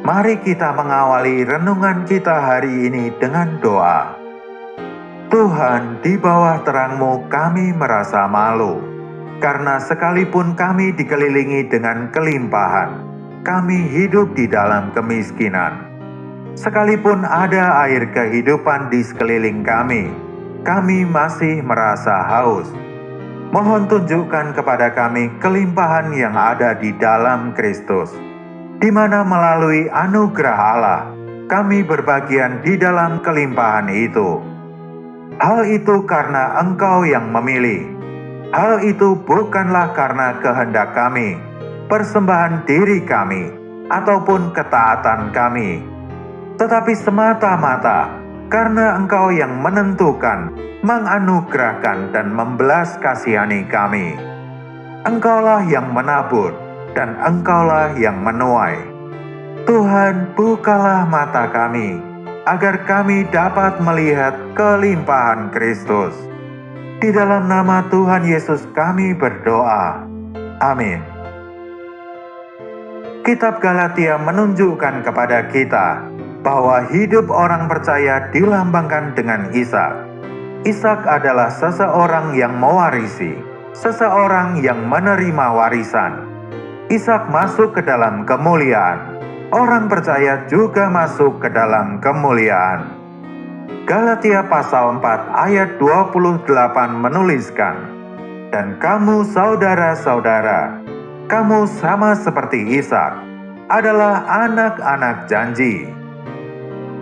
Mari kita mengawali renungan kita hari ini dengan doa. Tuhan, di bawah terang-Mu kami merasa malu, karena sekalipun kami dikelilingi dengan kelimpahan, kami hidup di dalam kemiskinan. Sekalipun ada air kehidupan di sekeliling kami masih merasa haus. Mohon tunjukkan kepada kami kelimpahan yang ada di dalam Kristus, di mana melalui anugerah Allah, kami berbagian di dalam kelimpahan itu. Hal itu karena Engkau yang memilih. Hal itu bukanlah karena kehendak kami, persembahan diri kami, ataupun ketaatan kami, tetapi semata-mata karena Engkau yang menentukan, menganugerahkan, dan membelas kasihani kami. Engkaulah yang menabur, dan Engkaulah yang menuai. Tuhan, bukalah mata kami, agar kami dapat melihat kelimpahan Kristus. Di dalam nama Tuhan Yesus kami berdoa. Amin. Kitab Galatia menunjukkan kepada kita bahwa hidup orang percaya dilambangkan dengan Ishak. Ishak adalah seseorang yang mewarisi, seseorang yang menerima warisan. Ishak masuk ke dalam kemuliaan. Orang percaya juga masuk ke dalam kemuliaan. Galatia pasal 4 ayat 28 menuliskan, "Dan kamu saudara-saudara, kamu sama seperti Ishak, adalah anak-anak janji."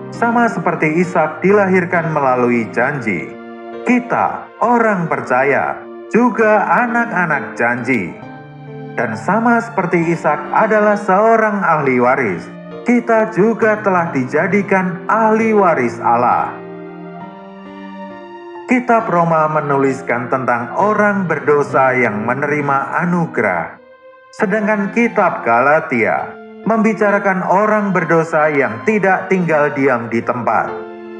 Sama seperti Ishak dilahirkan melalui janji, kita, orang percaya, juga anak-anak janji. Dan sama seperti Ishak adalah seorang ahli waris, kita juga telah dijadikan ahli waris Allah. Kitab Roma menuliskan tentang orang berdosa yang menerima anugerah, sedangkan kitab Galatia membicarakan orang berdosa yang tidak tinggal diam di tempat,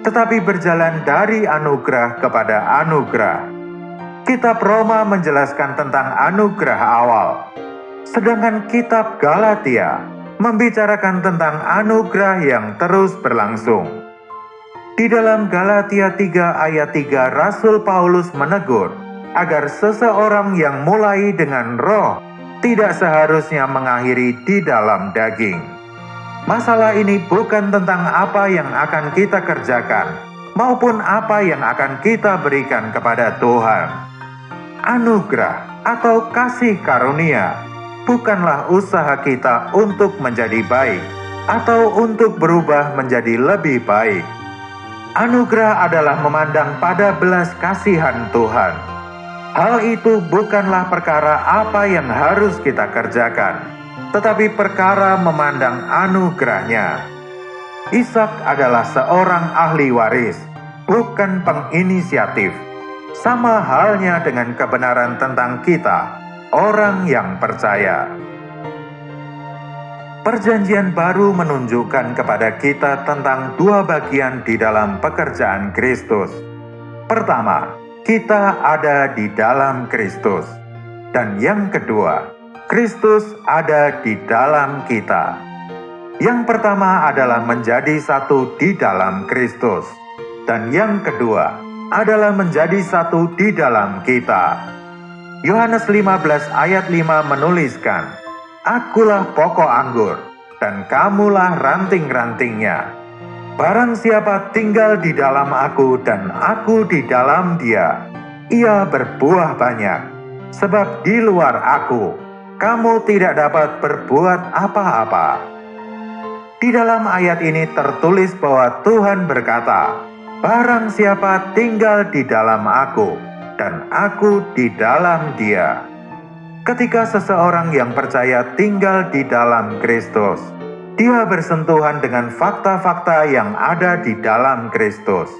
tetapi berjalan dari anugerah kepada anugerah. Kitab Roma menjelaskan tentang anugerah awal, sedangkan kitab Galatia membicarakan tentang anugerah yang terus berlangsung. Di dalam Galatia 3 ayat 3, Rasul Paulus menegur agar seseorang yang mulai dengan roh tidak seharusnya mengakhiri di dalam daging. Masalah ini bukan tentang apa yang akan kita kerjakan, maupun apa yang akan kita berikan kepada Tuhan. Anugerah atau kasih karunia bukanlah usaha kita untuk menjadi baik atau untuk berubah menjadi lebih baik. Anugerah adalah memandang pada belas kasihan Tuhan. Hal itu bukanlah perkara apa yang harus kita kerjakan, tetapi perkara memandang anugerahnya. Ishak adalah seorang ahli waris, bukan penginisiatif. Sama halnya dengan kebenaran tentang kita, orang yang percaya. Perjanjian baru menunjukkan kepada kita tentang dua bagian di dalam pekerjaan Kristus. Pertama, kita ada di dalam Kristus. Dan yang kedua, Kristus ada di dalam kita. Yang pertama adalah menjadi satu di dalam Kristus. Dan yang kedua adalah menjadi satu di dalam kita. Yohanes 15 ayat 5 menuliskan, "Akulah pokok anggur, dan kamulah ranting-rantingnya. Barang siapa tinggal di dalam aku dan aku di dalam dia, ia berbuah banyak. Sebab di luar aku, kamu tidak dapat berbuat apa-apa." Di dalam ayat ini tertulis bahwa Tuhan berkata, "Barang siapa tinggal di dalam aku, dan aku di dalam dia." Ketika seseorang yang percaya tinggal di dalam Kristus, dia bersentuhan dengan fakta-fakta yang ada di dalam Kristus.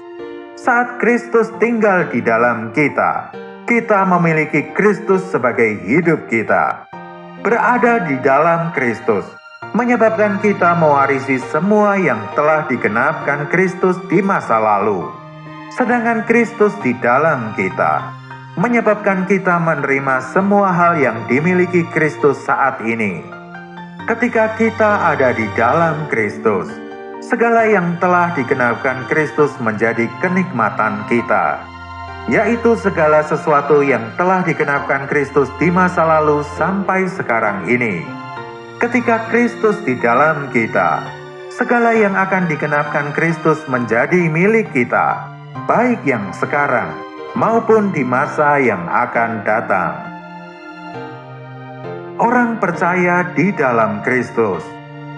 Saat Kristus tinggal di dalam kita, kita memiliki Kristus sebagai hidup kita. Berada di dalam Kristus menyebabkan kita mewarisi semua yang telah digenapkan Kristus di masa lalu. Sedangkan Kristus di dalam kita menyebabkan kita menerima semua hal yang dimiliki Kristus saat ini. Ketika kita ada di dalam Kristus, segala yang telah digenapkan Kristus menjadi kenikmatan kita, yaitu segala sesuatu yang telah digenapkan Kristus di masa lalu sampai sekarang ini. Ketika Kristus di dalam kita, segala yang akan digenapkan Kristus menjadi milik kita, baik yang sekarang maupun di masa yang akan datang. Orang percaya di dalam Kristus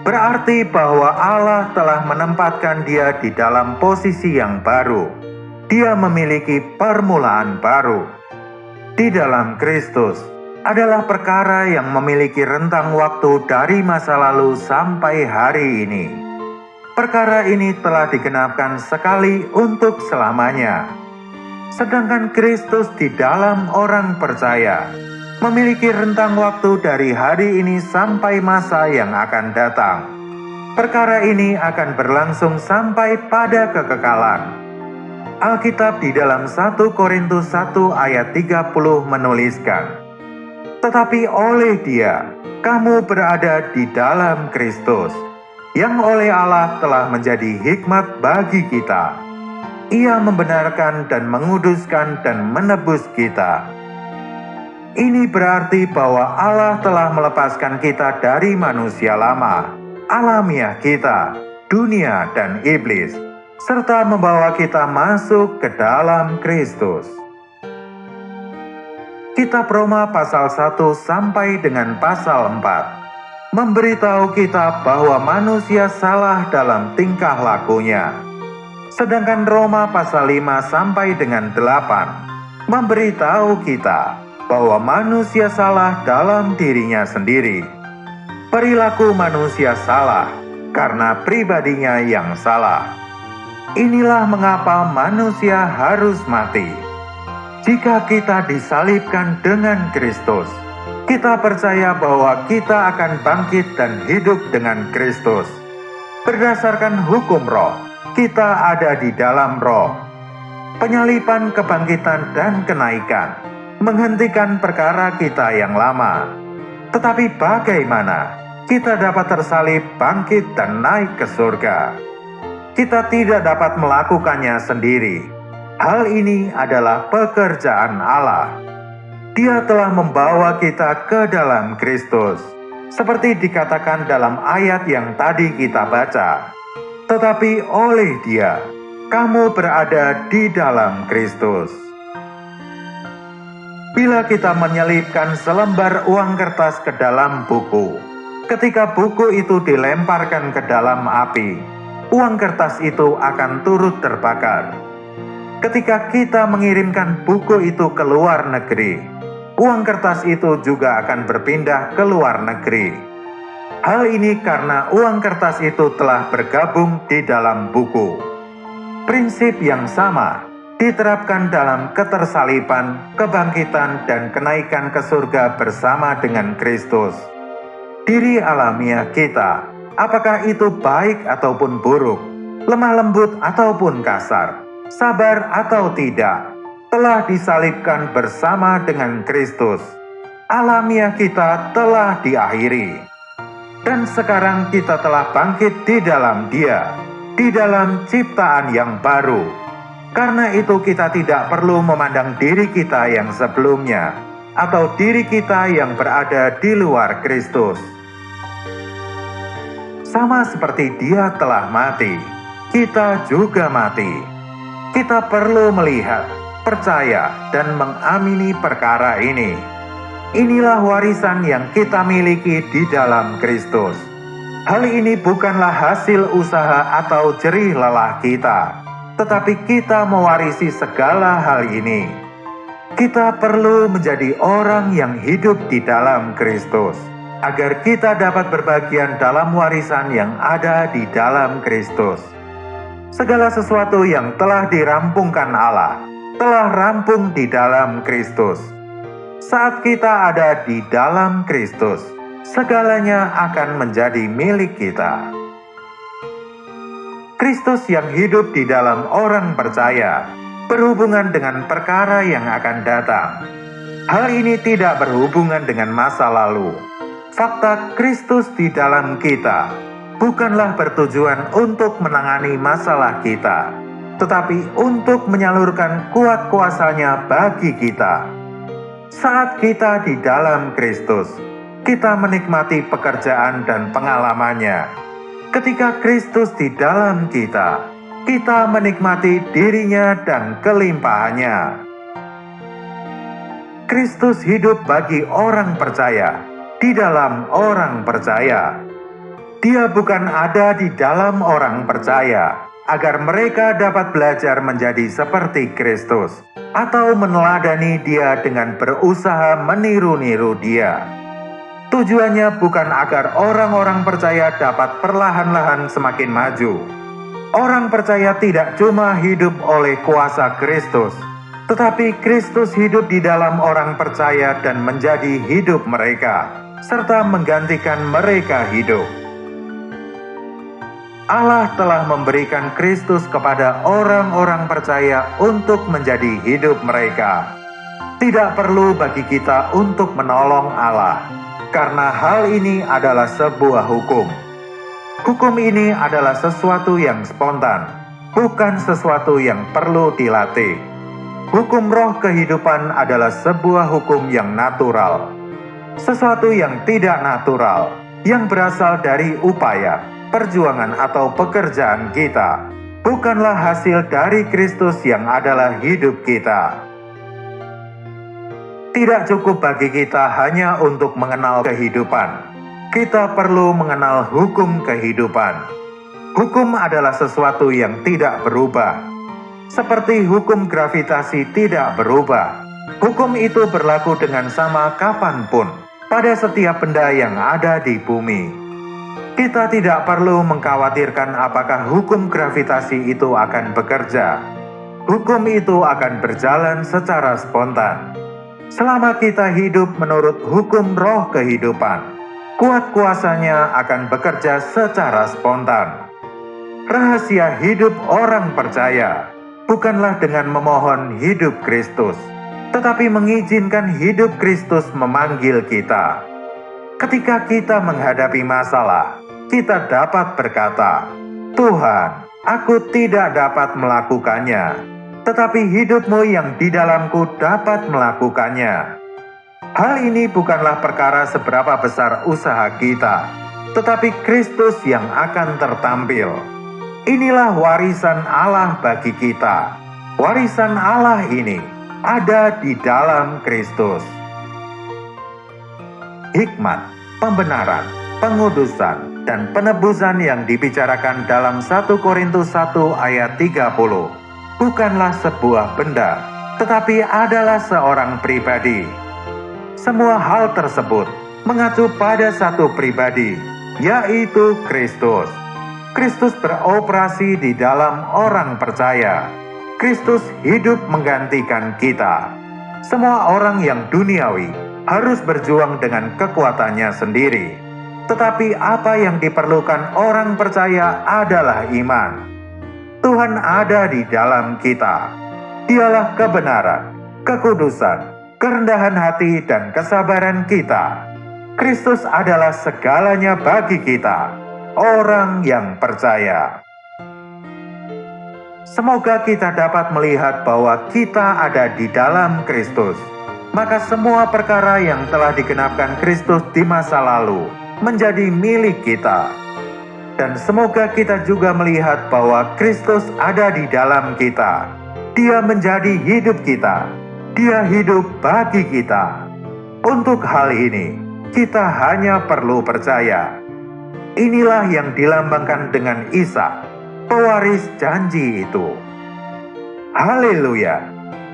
berarti bahwa Allah telah menempatkan dia di dalam posisi yang baru. Dia memiliki permulaan baru. Di dalam Kristus adalah perkara yang memiliki rentang waktu dari masa lalu sampai hari ini. Perkara ini telah digenapkan sekali untuk selamanya. Sedangkan Kristus di dalam orang percaya memiliki rentang waktu dari hari ini sampai masa yang akan datang. Perkara ini akan berlangsung sampai pada kekekalan. Alkitab di dalam 1 Korintus 1 ayat 30 menuliskan, "Tetapi oleh Dia, kamu berada di dalam Kristus, yang oleh Allah telah menjadi hikmat bagi kita. Ia membenarkan dan menguduskan dan menebus kita." Ini berarti bahwa Allah telah melepaskan kita dari manusia lama, alamiah kita, dunia dan iblis, serta membawa kita masuk ke dalam Kristus. Kitab Roma pasal 1 sampai dengan pasal 4 memberitahu kita bahwa manusia salah dalam tingkah lakunya. Sedangkan Roma pasal 5 sampai dengan 8 memberitahu kita bahwa manusia salah dalam dirinya sendiri. Perilaku manusia salah karena pribadinya yang salah. Inilah mengapa manusia harus mati. Jika kita disalibkan dengan Kristus, kita percaya bahwa kita akan bangkit dan hidup dengan Kristus. Berdasarkan hukum roh, kita ada di dalam roh. Penyaliban, kebangkitan, dan kenaikan menghentikan perkara kita yang lama. Tetapi bagaimana kita dapat tersalib, bangkit, dan naik ke surga? Kita tidak dapat melakukannya sendiri. Hal ini adalah pekerjaan Allah. Dia telah membawa kita ke dalam Kristus, seperti dikatakan dalam ayat yang tadi kita baca. Tetapi oleh Dia, kamu berada di dalam Kristus. Bila kita menyelipkan selembar uang kertas ke dalam buku, ketika buku itu dilemparkan ke dalam api, uang kertas itu akan turut terbakar. Ketika kita mengirimkan buku itu ke luar negeri, uang kertas itu juga akan berpindah ke luar negeri. Hal ini karena uang kertas itu telah bergabung di dalam buku. Prinsip yang sama diterapkan dalam ketersaliban, kebangkitan, dan kenaikan ke surga bersama dengan Kristus. Diri alamiah kita, apakah itu baik ataupun buruk, lemah lembut ataupun kasar, sabar atau tidak, telah disalibkan bersama dengan Kristus. Alamiah kita telah diakhiri. Dan sekarang kita telah bangkit di dalam Dia, di dalam ciptaan yang baru. Karena itu kita tidak perlu memandang diri kita yang sebelumnya, atau diri kita yang berada di luar Kristus. Sama seperti Dia telah mati, kita juga mati. Kita perlu melihat, percaya, dan mengamini perkara ini. Inilah warisan yang kita miliki di dalam Kristus. Hal ini bukanlah hasil usaha atau jerih lelah kita, tetapi kita mewarisi segala hal ini. Kita perlu menjadi orang yang hidup di dalam Kristus, agar kita dapat berbagian dalam warisan yang ada di dalam Kristus. Segala sesuatu yang telah dirampungkan Allah, telah rampung di dalam Kristus. Saat kita ada di dalam Kristus, segalanya akan menjadi milik kita. Kristus yang hidup di dalam orang percaya berhubungan dengan perkara yang akan datang. Hal ini tidak berhubungan dengan masa lalu. Fakta Kristus di dalam kita bukanlah bertujuan untuk menangani masalah kita, tetapi untuk menyalurkan kuat kuasa-Nya bagi kita. Saat kita di dalam Kristus, kita menikmati pekerjaan dan pengalamannya. Ketika Kristus di dalam kita, kita menikmati dirinya dan kelimpahannya. Kristus hidup bagi orang percaya, di dalam orang percaya. Dia bukan ada di dalam orang percaya, agar mereka dapat belajar menjadi seperti Kristus, atau meneladani Dia dengan berusaha meniru-niru Dia. Tujuannya bukan agar orang-orang percaya dapat perlahan-lahan semakin maju. Orang percaya tidak cuma hidup oleh kuasa Kristus, tetapi Kristus hidup di dalam orang percaya dan menjadi hidup mereka, serta menggantikan mereka hidup. Allah telah memberikan Kristus kepada orang-orang percaya untuk menjadi hidup mereka. Tidak perlu bagi kita untuk menolong Allah, karena hal ini adalah sebuah hukum. Hukum ini adalah sesuatu yang spontan, bukan sesuatu yang perlu dilatih. Hukum roh kehidupan adalah sebuah hukum yang natural. Sesuatu yang tidak natural, yang berasal dari upaya, perjuangan atau pekerjaan kita, bukanlah hasil dari Kristus yang adalah hidup kita. Tidak cukup bagi kita hanya untuk mengenal kehidupan. Kita perlu mengenal hukum kehidupan. Hukum adalah sesuatu yang tidak berubah. Seperti hukum gravitasi tidak berubah. Hukum itu berlaku dengan sama kapanpun, pada setiap benda yang ada di bumi. Kita tidak perlu mengkhawatirkan apakah hukum gravitasi itu akan bekerja. Hukum itu akan berjalan secara spontan. Selama kita hidup menurut hukum roh kehidupan, kuat kuasa-Nya akan bekerja secara spontan. Rahasia hidup orang percaya bukanlah dengan memohon hidup Kristus, tetapi mengizinkan hidup Kristus memanggil kita. Ketika kita menghadapi masalah, kita dapat berkata, "Tuhan, aku tidak dapat melakukannya, tetapi hidup-Mu yang di dalamku dapat melakukannya." Hal ini bukanlah perkara seberapa besar usaha kita, tetapi Kristus yang akan tertampil. Inilah warisan Allah bagi kita. Warisan Allah ini ada di dalam Kristus. Hikmat, pembenaran, pengudusan, dan penebusan yang dibicarakan dalam 1 Korintus 1 ayat 30 bukanlah sebuah benda, tetapi adalah seorang pribadi. Semua hal tersebut mengacu pada satu pribadi, yaitu Kristus. Kristus beroperasi di dalam orang percaya. Kristus hidup menggantikan kita. Semua orang yang duniawi harus berjuang dengan kekuatannya sendiri. Tetapi apa yang diperlukan orang percaya adalah iman. Tuhan ada di dalam kita. Dialah kebenaran, kekudusan, kerendahan hati, dan kesabaran kita. Kristus adalah segalanya bagi kita, orang yang percaya. Semoga kita dapat melihat bahwa kita ada di dalam Kristus. Maka semua perkara yang telah digenapkan Kristus di masa lalu menjadi milik kita. Dan semoga kita juga melihat bahwa Kristus ada di dalam kita. Dia menjadi hidup kita. Dia hidup bagi kita. Untuk hal ini, kita hanya perlu percaya. Inilah yang dilambangkan dengan Ishak, pewaris janji itu. Haleluya!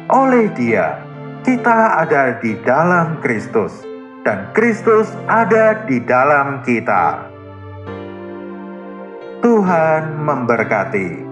Oleh Dia, kita ada di dalam Kristus, dan Kristus ada di dalam kita. Tuhan memberkati.